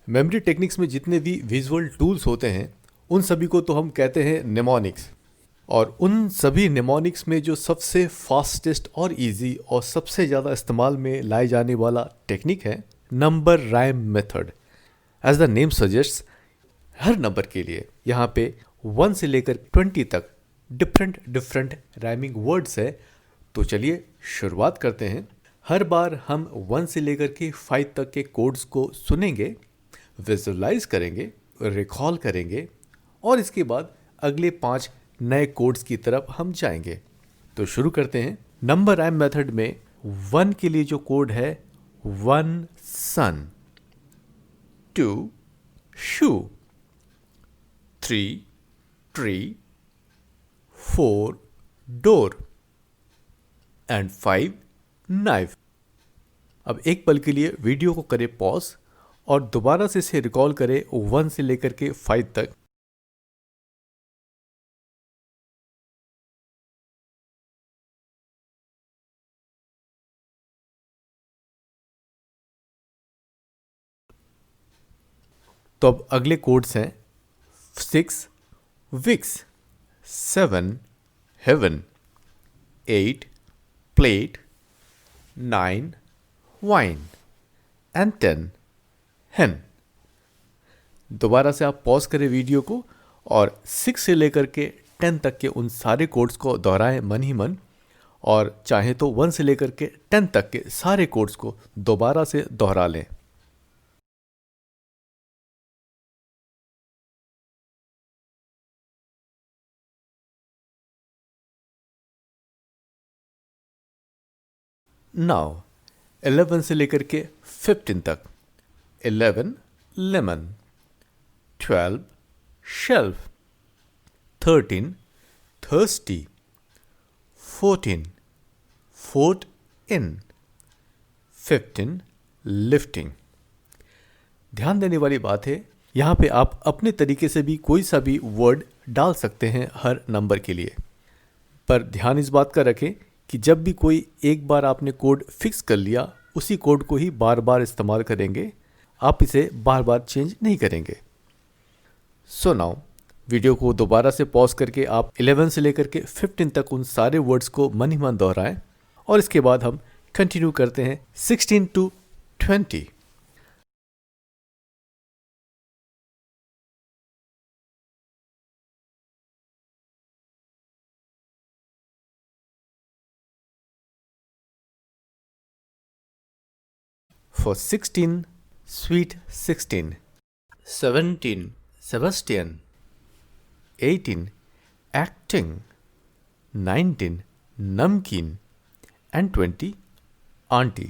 Memory techniques में जितने भी विजुअल टूल्स होते हैं उन सभी को तो हम कहते हैं निमोनिक्स। और उन सभी निमोनिक्स में जो सबसे फास्टेस्ट और इजी और सबसे ज़्यादा इस्तेमाल में लाए जाने वाला टेक्निक है number rhyme method. As the name suggest, हर नंबर के लिए यहाँ पे 1 से लेकर 20 तक डिफरेंट डिफरेंट राइमिंग वर्ड्स है। तो चलिए शुरुआत करते हैं। हर बार हम 1 से लेकर के 5 तक के कोड्स को सुनेंगे, विजुअलाइज करेंगे, रिकॉल करेंगे और इसके बाद अगले 5 नए कोड्स की तरफ हम जाएंगे। तो शुरू करते हैं। नंबर राइम मेथड में 1 के लिए जो कोड है 1 सन, 2 शू, 3 ट्री, 4 डोर एंड 5 नाइफ। अब एक पल के लिए वीडियो को करें पॉज और दोबारा से इसे रिकॉल करें 1 से लेकर के 5 तक। तो अब अगले कोड्स हैं 6 Vicks, 7 heaven, 8 plate, 9 wine and 10 hen. दोबारा से आप पॉज करें वीडियो को और 6 से लेकर के 10 तक के उन सारे कोड्स को दोहराएं मन ही मन, और चाहे तो 1 से लेकर के 10 तक के सारे कोड्स को दोबारा से दोहरा लें। नाउ 11 से लेकर के 15 तक 11 लेमन, 12 शेल्फ, 13 थर्स्टी, 14 फोर्ट इन, 15 लिफ्टिंग। ध्यान देने वाली बात है, यहाँ पे आप अपने तरीके से भी कोई सा भी वर्ड डाल सकते हैं हर नंबर के लिए, पर ध्यान इस बात का रखें कि जब भी कोई एक बार आपने कोड फिक्स कर लिया उसी कोड को ही बार बार इस्तेमाल करेंगे, आप इसे बार बार चेंज नहीं करेंगे। सो नाउ वीडियो को दोबारा से पॉज करके आप 11 से लेकर के 15 तक उन सारे वर्ड्स को मन ही मन दोहराएं और इसके बाद हम कंटिन्यू करते हैं 16 to 20। For 16, sweet 16, 17, Sebastian, 18, acting, 19, namkeen and 20, auntie।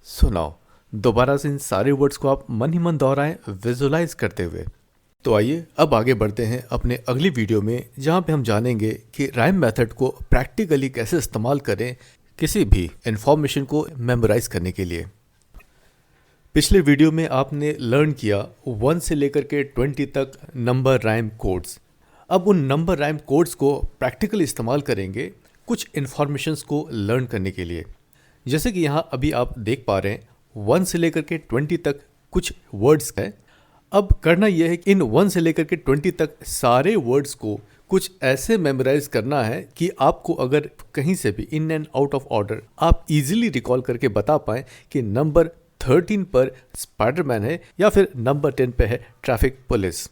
So now दोबारा से इन सारे वर्ड्स को आप मन ही मन दोहराएं विजुअलाइज करते हुए। तो आइए अब आगे बढ़ते हैं अपने अगली वीडियो में, जहां पे हम जानेंगे कि राइम मेथड को प्रैक्टिकली कैसे इस्तेमाल करें किसी भी इंफॉर्मेशन को मेमोराइज करने के लिए। पिछले वीडियो में आपने लर्न किया 1 से लेकर के 20 तक नंबर राइम कोड्स। अब उन नंबर राइम कोड्स को प्रैक्टिकली इस्तेमाल करेंगे कुछ इन्फॉर्मेशंस को लर्न करने के लिए। जैसे कि यहाँ अभी आप देख पा रहे हैं 1 से लेकर के 20 तक कुछ वर्ड्स हैं। अब करना यह है कि इन 1 से लेकर के 20 तक सारे वर्ड्स को कुछ ऐसे मेमोराइज करना है कि आपको अगर कहीं से भी in and out of order आप इजीली रिकॉल करके बता पाएं कि नंबर 13 पर स्पाइडरमैन है या फिर नंबर 10 पे है ट्रैफिक पुलिस।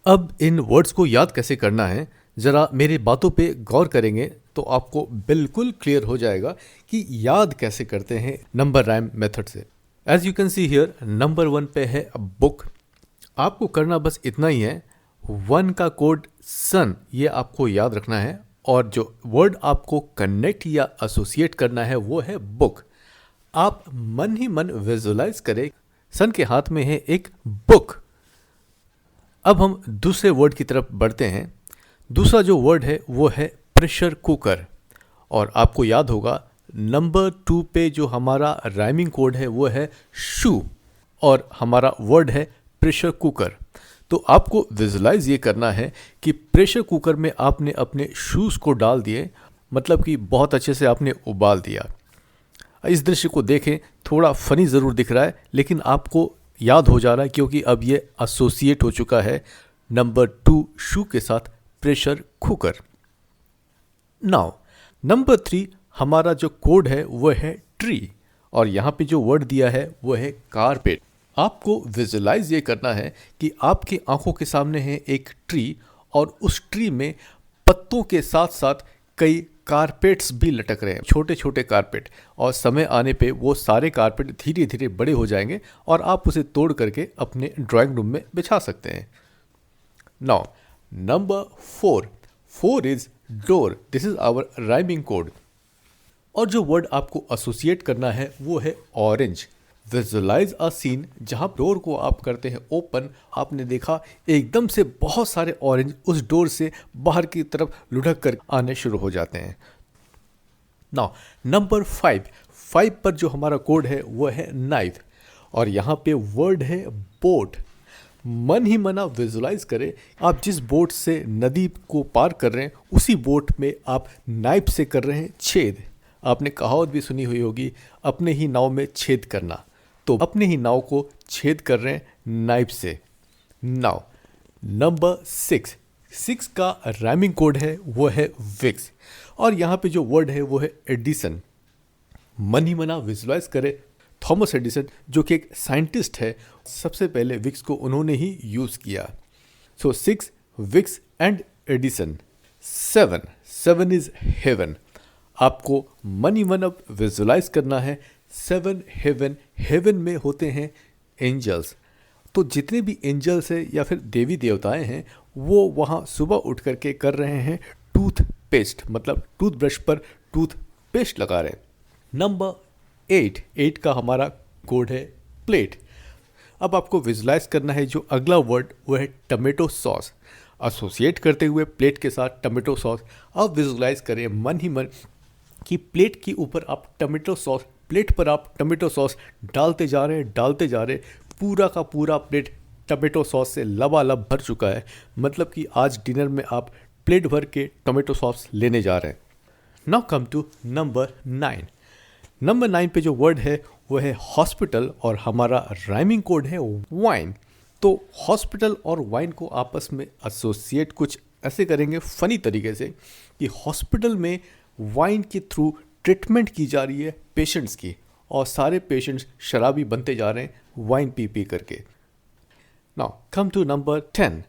अब इन वर्ड्स को याद कैसे करना है, ज़रा मेरी बातों पे गौर करेंगे तो आपको बिल्कुल क्लियर हो जाएगा कि याद कैसे करते हैं नंबर राइम मेथड से। As you can see here, number 1 पे है बुक। आपको करना बस इतना ही है, 1 का कोड सन ये आपको याद रखना है और जो वर्ड आपको कनेक्ट या एसोसिएट करना है वो है बुक। आप मन ही मन विजुअलाइज करें सन के हाथ में है एक बुक। अब हम दूसरे वर्ड की तरफ बढ़ते हैं। दूसरा जो वर्ड है वो है प्रेशर कुकर, और आपको याद होगा नंबर 2 पे जो हमारा राइमिंग कोड है वो है शू और हमारा वर्ड है प्रेशर कुकर। तो आपको विजुअलाइज ये करना है कि प्रेशर कुकर में आपने अपने शूज़ को डाल दिए, मतलब कि बहुत अच्छे से आपने उबाल दिया। इस दृश्य को देखें, थोड़ा फनी ज़रूर दिख रहा है, लेकिन आपको याद हो जा रहा है क्योंकि अब ये एसोसिएट हो चुका है नंबर 2 शू के साथ, प्रेशर कुकर। नाउ नंबर 3 हमारा जो कोड है वो है ट्री, और यहाँ पे जो वर्ड दिया है वो है कारपेट। आपको विजुलाइज ये करना है कि आपकी आंखों के सामने है एक ट्री, और उस ट्री में पत्तों के साथ साथ कई कारपेट्स भी लटक रहे हैं, छोटे छोटे कारपेट, और समय आने पे वो सारे कारपेट धीरे धीरे बड़े हो जाएंगे और आप उसे तोड़ करके अपने ड्राइंग रूम में बिछा सकते हैं। Now number 4 is door. This is our rhyming code, और जो वर्ड आपको एसोसिएट करना है वो है ऑरेंज। विजुलाइज अ सीन जहाँ डोर को आप करते हैं ओपन, आपने देखा एकदम से बहुत सारे ऑरेंज उस डोर से बाहर की तरफ लुढ़क कर आने शुरू हो जाते हैं। नाउ नंबर 5 पर जो हमारा कोड है वो है नाइफ, और यहाँ पे वर्ड है बोट। मन ही मन आप विजुलाइज करें, आप जिस बोट से नदी को पार कर रहे हैं उसी बोट में आप नाइफ से कर रहे हैं छेद। आपने कहावत भी सुनी हुई होगी, अपने ही नाव में छेद करना, तो अपने ही नाव को छेद कर रहे हैं नाइफ से। नाउ नंबर 6 का राइमिंग कोड है वो है विक्स, और यहाँ पे जो वर्ड है वो है एडिसन। मन ही मना विजुलाइज करें, थॉमस एडिसन जो कि एक साइंटिस्ट है, सबसे पहले विक्स को उन्होंने ही यूज़ किया। So 6 Vicks and Edison. 7 is heaven. आपको मन ही मन अब विजुलाइज करना है 7 हेवन। हेवन में होते हैं एंजल्स, तो जितने भी एंजल्स हैं या फिर देवी देवताएं हैं वो वहाँ सुबह उठ करके कर रहे हैं टूथ पेस्ट, मतलब टूथब्रश पर टूथ पेस्ट लगा रहे हैं। नंबर 8 का हमारा कोड है प्लेट। अब आपको विजुलाइज करना है जो अगला वर्ड वो है टमेटो सॉस। एसोसिएट करते हुए प्लेट के साथ टमेटो सॉस, अब विजुलाइज करें मन ही मन कि प्लेट के ऊपर आप टमेटो सॉस, प्लेट पर आप टमेटो सॉस डालते जा रहे, पूरा का पूरा प्लेट टमेटो सॉस से लबालब भर चुका है। मतलब कि आज डिनर में आप प्लेट भर के टमेटो सॉस लेने जा रहे हैं। Now come to number 9। Number 9 पे जो वर्ड है वो है हॉस्पिटल, और हमारा राइमिंग कोड है वाइन। तो हॉस्पिटल और वाइन को आपस में एसोसिएट कुछ ऐसे करेंगे फनी तरीके से कि हॉस्पिटल में वाइन के थ्रू ट्रीटमेंट की जा रही है पेशेंट्स की, और सारे पेशेंट्स शराबी बनते जा रहे हैं वाइन पी पी करके। Now come to number 10।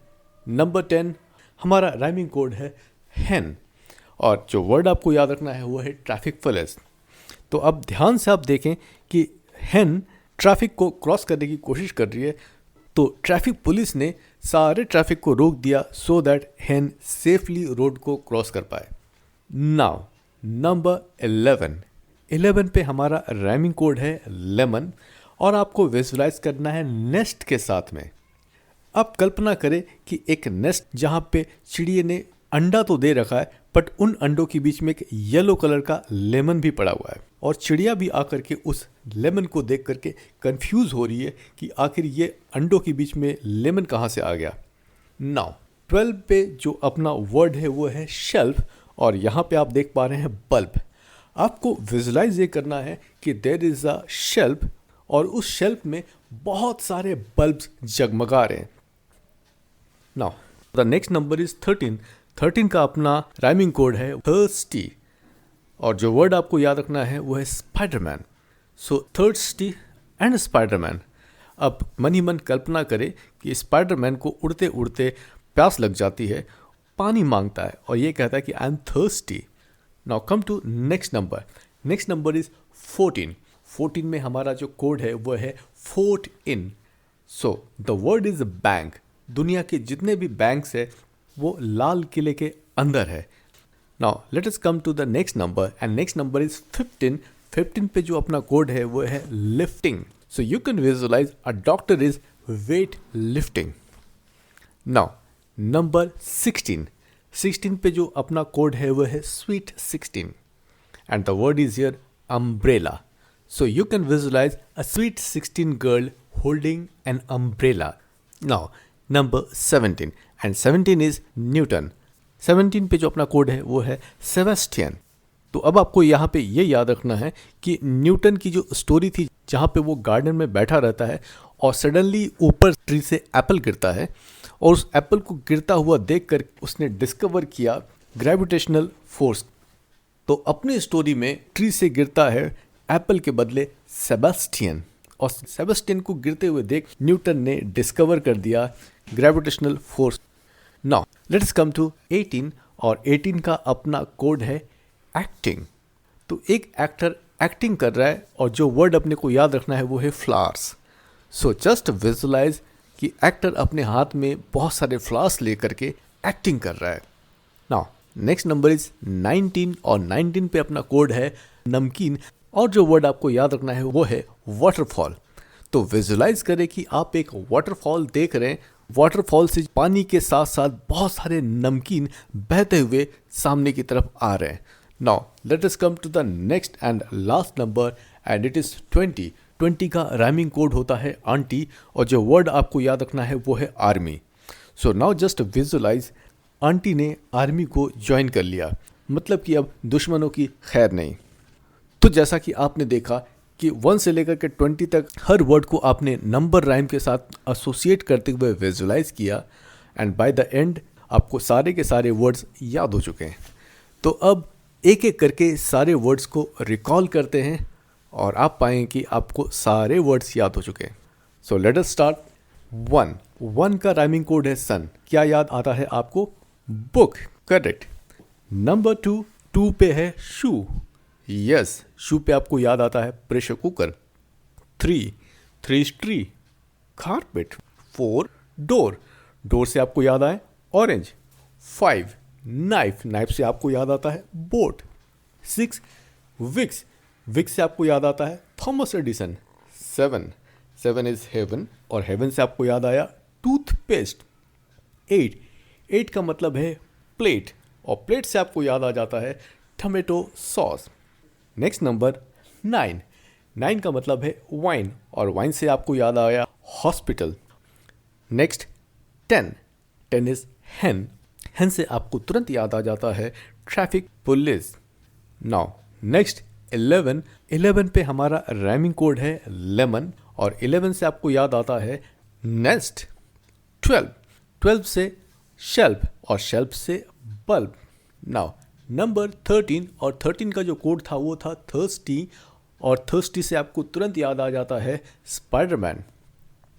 Number 10 हमारा राइमिंग कोड है हैन, और जो वर्ड आपको याद रखना है वो है ट्रैफिक पुलिस। तो अब ध्यान से आप देखें कि हैन ट्रैफिक को क्रॉस करने की कोशिश कर रही है, तो ट्रैफिक पुलिस ने सारे ट्रैफिक को रोक दिया so that hen safely road को क्रॉस कर पाए। नाउ नंबर 11 पे हमारा राइमिंग कोड है लेमन, और आपको विजुलाइज करना है नेस्ट के साथ में। अब कल्पना करें कि एक नेस्ट जहाँ पे चिड़िया ने अंडा तो दे रखा है, बट उन अंडों के बीच में एक येलो कलर का लेमन भी पड़ा हुआ है, और चिड़िया भी आकर के उस लेमन को देख करके कंफ्यूज हो रही है कि आखिर ये अंडों के बीच में लेमन कहाँ से आ गया। नाउ 12 पे जो अपना वर्ड है वो है शेल्फ, और यहाँ पे आप देख पा रहे हैं बल्ब। आपको विजुलाइज ये करना है कि देयर इज अ शेल्फ, और उस शेल्फ में बहुत सारे बल्ब्स जगमगा रहे हैं। Now the next number is 13 का अपना राइमिंग कोड है थर्स्टी, और जो वर्ड आपको याद रखना है वो है Spiderman. So thirsty and Spiderman. अब मन ही मन कल्पना करें कि स्पाइडरमैन को उड़ते उड़ते प्यास लग जाती है, पानी मांगता है और ये कहता है कि I am thirsty. Now come to next number is 14 में हमारा जो कोड है वो है fort in. So the word is bank. दुनिया के जितने भी बैंक्स है वो लाल किले के अंदर है। Now let us come to the next number, and next number is 15 पे जो अपना कोड है वो है lifting. So you can visualise a doctor is weight lifting. Now number 16 पे जो अपना कोड है वो है sweet 16, and the word is here umbrella. So you can visualize a sweet 16 girl holding an umbrella. Now number 17, and 17 is Newton. 17 पे जो अपना code है वो है सेबेस्टियन। तो अब आपको यहाँ पे ये याद रखना है कि न्यूटन की जो स्टोरी थी जहाँ पे वो गार्डन में बैठा रहता है और सडनली ऊपर ट्री से एप्पल गिरता है और उस एप्पल को गिरता हुआ देखकर उसने डिस्कवर किया ग्रेविटेशनल फोर्स। तो अपनी स्टोरी में ट्री से गिरता है एप्पल के बदले सेबेस्टियन, और सेबेस्टियन को गिरते हुए देख न्यूटन ने डिस्कवर कर दिया gravitational force. Now let's come to 18, और 18 का अपना कोड है एक्टिंग। तो एक एक्टर एक्टिंग कर रहा है और जो वर्ड अपने को याद रखना है वो है फ्लावर्स। सो जस्ट विजुलाइज कि एक्टर अपने हाथ में बहुत सारे फ्लावर्स लेकर के एक्टिंग कर रहा है। नाउ नेक्स्ट नंबर इज 19, और 19 पे अपना कोड है नमकीन, और जो वर्ड आपको याद रखना है वो है वाटरफॉल। तो विजुलाइज करें कि आप एक वाटरफॉल देख रहे हैं, वाटरफॉल से पानी के साथ साथ बहुत सारे नमकीन बहते हुए सामने की तरफ आ रहे हैं। Now let us come to the next and last number, and it is 20। 20 का राइमिंग कोड होता है आंटी, और जो वर्ड आपको याद रखना है वो है army. So now just visualise, aunty ने आर्मी को ज्वाइन कर लिया, मतलब कि अब दुश्मनों की खैर नहीं। तो जैसा कि आपने देखा कि 1 से लेकर के 20 तक हर वर्ड को आपने नंबर राइम के साथ एसोसिएट करते हुए विजुलाइज किया, एंड बाय द एंड आपको सारे के सारे वर्ड्स याद हो चुके हैं। तो अब एक एक करके सारे वर्ड्स को रिकॉल करते हैं और आप पाएंगे कि आपको सारे वर्ड्स याद हो चुके हैं। So let us start. 1 का राइमिंग कोड है सन। क्या याद आता है आपको? Book, correct. नंबर 2 पे है शू। यस, शू पे आपको याद आता है pressure cooker. 3 tree, carpet. 4 door से आपको याद आए ऑरेंज। 5 नाइफ से आपको याद आता है बोट। 6 विक्स से आपको याद आता है थॉमस एडिसन। 7 इज हेवन, और हेवन से आपको याद आया टूथपेस्ट। 8 का मतलब है प्लेट, और प्लेट से आपको याद आ जाता है टमेटो सॉस। नेक्स्ट नंबर 9 का मतलब है वाइन, और वाइन से आपको याद आया हॉस्पिटल। नेक्स्ट 10 इज हेन से आपको तुरंत याद आ जाता है ट्रैफिक पुलिस। नाउ नेक्स्ट 11 पे हमारा राइमिंग कोड है लेमन, और 11 से आपको याद आता है नेस्ट। 12 से शेल्फ, और शेल्फ से बल्ब। नाउ नंबर 13, और 13 का जो कोड था वो था थर्स्टी, और थर्स्टी से आपको तुरंत याद आ जाता है स्पाइडरमैन।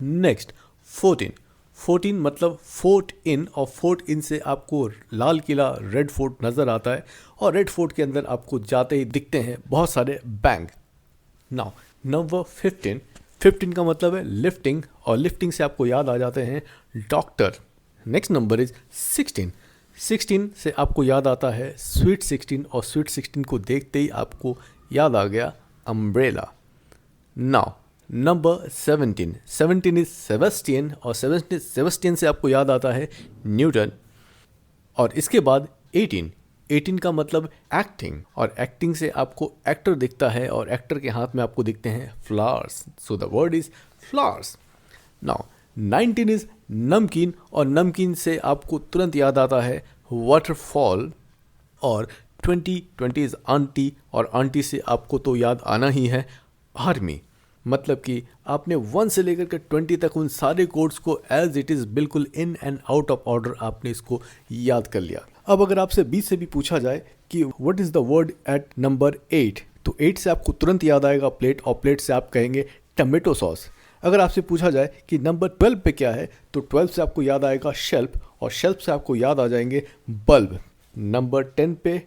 नेक्स्ट 14 मतलब फोर्ट इन, और फोर्ट इन से आपको लाल किला रेड फोर्ट नज़र आता है, और रेड फोर्ट के अंदर आपको जाते ही दिखते हैं बहुत सारे बैंक। नाउ नंबर 15 का मतलब है लिफ्टिंग, और लिफ्टिंग से आपको याद आ जाते हैं डॉक्टर। नेक्स्ट नंबर इज 16 से आपको याद आता है स्वीट 16, और स्वीट 16 को देखते ही आपको याद आ गया umbrella. Now number 17 is Sebastian, और सेबेस्टियन से आपको याद आता है न्यूटन। और इसके बाद 18 का मतलब एक्टिंग, और एक्टिंग से आपको एक्टर दिखता है, और एक्टर के हाथ में आपको दिखते हैं flowers. So the word is flowers. Now 19 is नमकीन, और नमकीन से आपको तुरंत याद आता है वाटरफॉल। और 20 इज आंटी, और आंटी से आपको तो याद आना ही है आर्मी। मतलब कि आपने 1 से लेकर के 20 तक उन सारे कोड्स को एज इट इज़ बिल्कुल in and out of order आपने इसको याद कर लिया। अब अगर आपसे 20 से भी पूछा जाए कि what is the word at number 8, तो 8 से आपको तुरंत याद आएगा प्लेट, और प्लेट से आप कहेंगे टमेटो सॉस। अगर आपसे पूछा जाए कि नंबर 12 पे क्या है, तो 12 से आपको याद आएगा शेल्फ, और शेल्फ से आपको याद आ जाएंगे बल्ब। नंबर 10 पे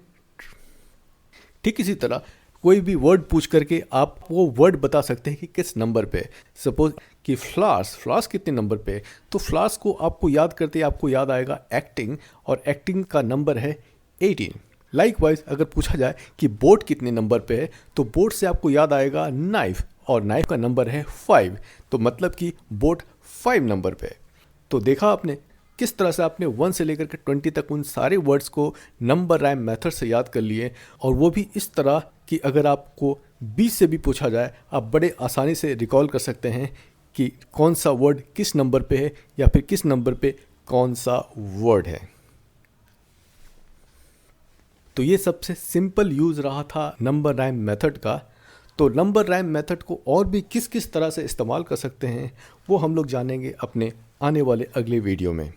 ठीक इसी तरह कोई भी वर्ड पूछ करके आप वो वर्ड बता सकते हैं कि किस नंबर पे। सपोज कि फ्लावर्स कितने नंबर पे, तो फ्लावर्स को आपको याद करते आपको याद आएगा एक्टिंग, और एक्टिंग का नंबर है 18। लाइकवाइज अगर पूछा जाए कि बोट कितने नंबर पे है, तो बोट से आपको याद आएगा नाइफ, और नाइफ का नंबर है 5, तो मतलब कि बोट 5 नंबर पे है। तो देखा आपने किस तरह से आपने 1 से लेकर के 20 तक उन सारे वर्ड्स को नंबर राइम मेथड से याद कर लिए, और वो भी इस तरह कि अगर आपको 20 से भी पूछा जाए आप बड़े आसानी से रिकॉल कर सकते हैं कि कौन सा वर्ड किस नंबर पे है, या फिर किस नंबर पे कौन सा वर्ड है। तो ये सबसे सिंपल यूज़ रहा था नंबर राइम मेथड का। तो नंबर राइम मेथड को और भी किस किस तरह से इस्तेमाल कर सकते हैं वो हम लोग जानेंगे अपने आने वाले अगले वीडियो में।